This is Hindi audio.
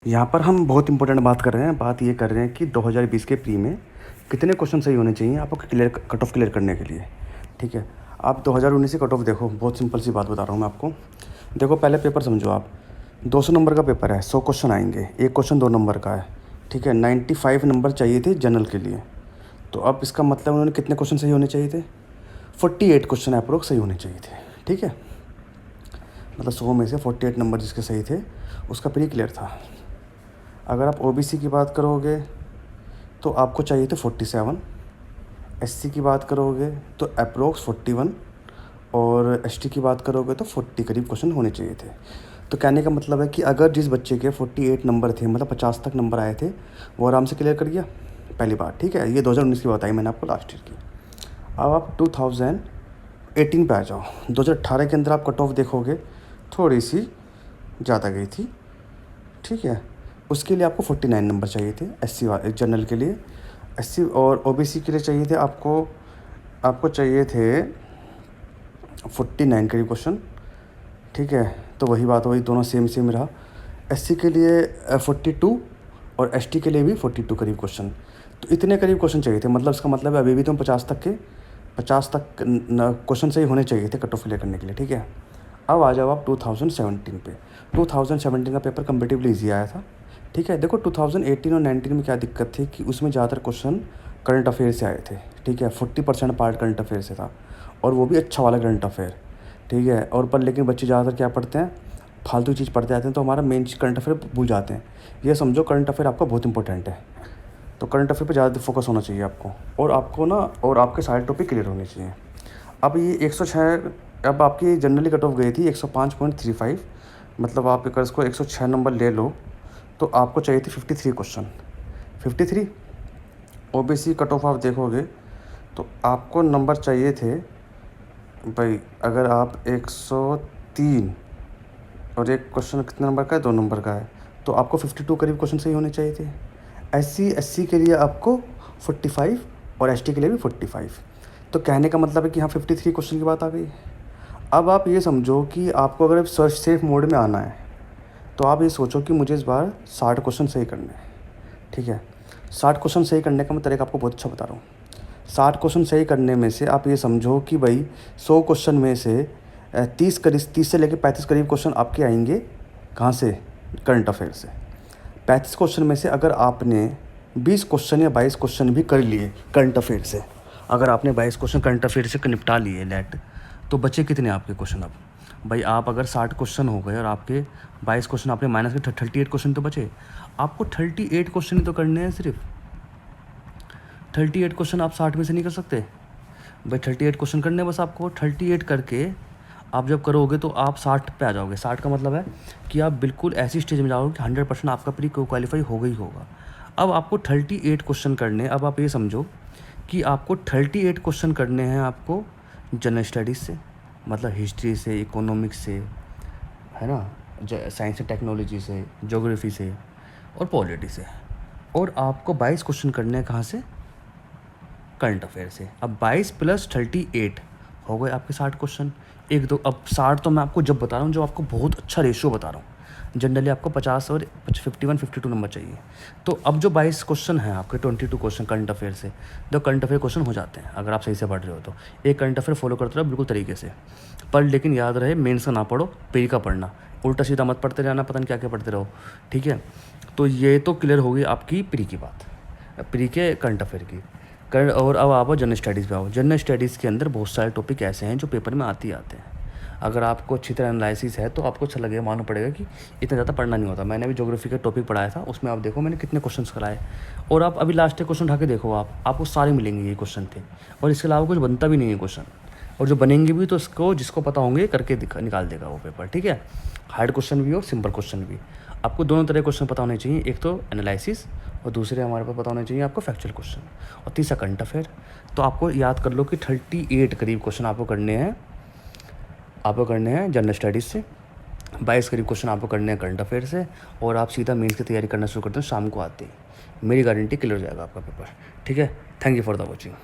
यहाँ पर हम बहुत इंपॉर्टेंट बात कर रहे हैं। बात ये कर रहे हैं कि 2020 के प्री में कितने क्वेश्चन सही होने चाहिए आपको कट ऑफ क्लियर करने के लिए। ठीक है, आप 2019 से कट ऑफ देखो, बहुत सिंपल सी बात बता रहा हूँ मैं आपको। देखो, पहले पेपर समझो आप। 200 नंबर का पेपर है, 100 क्वेश्चन आएंगे, एक क्वेश्चन 2 नंबर का है। ठीक है, 95 नंबर चाहिए थे जनरल के लिए। तो अब इसका मतलब उन्होंने कितने क्वेश्चन सही होने चाहिए थे? 48 क्वेश्चन अप्रोक्स सही होने चाहिए थे। ठीक है, मतलब 100 में से 48 नंबर जिसके सही थे उसका प्री क्लियर था। अगर आप ओबीसी की बात करोगे तो आपको चाहिए थे 47, एससी की बात करोगे तो अप्रोक्स 41 और एसटी की बात करोगे तो 40 करीब क्वेश्चन होने चाहिए थे। तो कहने का मतलब है कि अगर जिस बच्चे के 48 नंबर थे, मतलब 50 तक नंबर आए थे, वो आराम से क्लियर कर गया। पहली बात, ठीक है, ये 2019 की बताई मैंने आपको लास्ट ईयर की। अब आप 2018 पे आ जाओ। 2018 के अंदर आप कट ऑफ देखोगे थोड़ी सी ज़्यादा गई थी। ठीक है, उसके लिए आपको 49 नंबर चाहिए थे एससी जनरल के लिए। एससी और ओबीसी के लिए चाहिए थे आपको चाहिए थे 49 करीब क्वेश्चन। ठीक है, तो वही बात, वही दोनों सेम रहा। एससी के लिए 42 और एसटी के लिए भी 42 करीब क्वेश्चन। तो इतने करीब क्वेश्चन चाहिए थे। मतलब इसका मतलब है अभी भी तुम 50 तक क्वेश्चन सही होने चाहिए थे कट ऑफ क्लियर करने के लिए। ठीक है, अब आ जाओ आप 2017 पे। 2017 का पेपर कंपेरेटिवली ईजी आया था। ठीक है, देखो 2018 और 19 में क्या दिक्कत थी कि उसमें ज़्यादातर क्वेश्चन करंट अफेयर से आए थे। ठीक है, 40% पार्ट करंट अफेयर से था, और वो भी अच्छा वाला करंट अफेयर। ठीक है, और पर लेकिन बच्चे ज़्यादातर क्या पढ़ते हैं, फालतू चीज़ पढ़ते जाते हैं, तो हमारा मेन चीज़ करंट अफेयर भूल जाते हैं। ये समझो करंट अफेयर आपका बहुत इंपॉर्टेंट है, तो करंट अफेयर पे ज़्यादा फोकस होना चाहिए आपको, और आपको ना और आपके सारे टॉपिक क्लियर होने चाहिए। अब ये 106, अब आपकी जनरली कट ऑफ गई थी 105.35, मतलब आप अगर इसको 106 नंबर ले लो तो आपको चाहिए थी 53 क्वेश्चन। 53 ओबीसी कट ऑफ आप देखोगे तो आपको नंबर चाहिए थे भाई, अगर आप 103 और एक क्वेश्चन कितने नंबर का है, 2 नंबर का है, तो आपको 52 करीब क्वेश्चन सही होने चाहिए थे। एससी के लिए आपको 45 और एसटी के लिए भी 45। तो कहने का मतलब है कि हाँ 53 क्वेश्चन की बात आ गई। अब आप ये समझो कि आपको अगर सर्च सेफ मोड में आना है तो आप ये सोचो कि मुझे इस बार 60 क्वेश्चन सही करने हैं। ठीक है, 60 क्वेश्चन सही करने का मैं तरीका आपको बहुत अच्छा बता रहा हूँ। 60 क्वेश्चन सही करने में से आप ये समझो कि भाई 100 क्वेश्चन में से 30 से लेकर 35 करीब क्वेश्चन आपके आएंगे कहाँ से, करंट अफेयर से। 35 क्वेश्चन में से अगर आपने 20 क्वेश्चन या 22 क्वेश्चन भी कर लिए करंट अफेयर से, अगर आपने 22 क्वेश्चन करंट अफेयर से निपटा लिए लेट, तो बचे कितने आपके क्वेश्चन? अब भाई आप अगर 60 क्वेश्चन हो गए और आपके 22 क्वेश्चन आपने माइनस के 38 क्वेश्चन तो बचे। आपको 38 क्वेश्चन ही तो करने हैं सिर्फ। 38 क्वेश्चन आप 60 में से नहीं कर सकते भाई। 38 क्वेश्चन करने बस आपको। 38 करके आप जब करोगे तो आप 60 पे आ जाओगे। 60 का मतलब है कि आप बिल्कुल ऐसी स्टेज में जाओगे कि 100% आपका प्री क्वालिफाई होगा ही होगा। अब आपको 38 क्वेश्चन करने, अब आप ये समझो कि आपको 38 क्वेश्चन करने हैं आपको जनरल स्टडीज़ से, मतलब हिस्ट्री से, इकोनॉमिक्स से, है ना, साइंस एंड टेक्नोलॉजी से, ज्योग्राफी से और पॉलिटी से, और आपको 22 क्वेश्चन करने हैं कहाँ से, करंट अफेयर से। अब 22 + 38 हो गए आपके 60 क्वेश्चन। एक दो, अब 60 तो मैं आपको जब बता रहा हूँ, जो आपको बहुत अच्छा रेशियो बता रहा हूँ। जनरली आपको 50 और 51-52 नंबर चाहिए। तो अब जो 22 क्वेश्चन हैं आपके, 22 क्वेश्चन करंट अफेयर से, तो करंट अफेयर क्वेश्चन हो जाते हैं अगर आप सही से पढ़ रहे हो तो। एक करंट अफेयर फॉलो करते रहो बिल्कुल तरीके से, पर लेकिन याद रहे मेंस का ना पढ़ो, प्री का पढ़ना। उल्टा सीधा मत पढ़ते रहना, पता नहीं क्या क्या पढ़ते रहो। ठीक है, तो ये तो क्लियर होगी आपकी प्री की बात, प्री के करंट अफेयर की। और अब आप जनरल स्टडीज़ पे आओ। जनरल स्टडीज़ के अंदर बहुत सारे टॉपिक ऐसे हैं जो पेपर में आते हैं। अगर आपको अच्छी तरह एनालिसिस है तो आपको अच्छा लगेगा, मालूम पड़ेगा कि इतना ज़्यादा पढ़ना नहीं होता। मैंने अभी ज्योग्राफी का टॉपिक पढ़ाया था, उसमें आप देखो मैंने कितने क्वेश्चंस कराए, और आप अभी लास्ट क्वेश्चन उठा के देखो, आपको सारे मिलेंगे ये क्वेश्चन थे, और इसके अलावा कुछ बनता भी नहीं है क्वेश्चन। और जो बनेंगे भी तो इसको जिसको पता होंगे करके निकाल देगा वो पेपर। ठीक है, हार्ड क्वेश्चन भी और सिंपल क्वेश्चन भी। आपको दोनों तरह क्वेश्चन पता होने चाहिए, एक तो एनालिसिस और दूसरे हमारे पास पता होने चाहिए आपको फैक्चुअल क्वेश्चन, और तीसरा करंट अफेयर। तो आपको याद कर लो कि 38 करीब क्वेश्चन आपको करने हैं जनरल स्टडीज़ से, 22 करीब क्वेश्चन आपको करने हैं करंट अफेयर से, और आप सीधा मेंस की तैयारी करना शुरू करते हो शाम को आते ही। मेरी गारंटी क्लियर हो जाएगा आपका पेपर। ठीक है, thank you for the watching.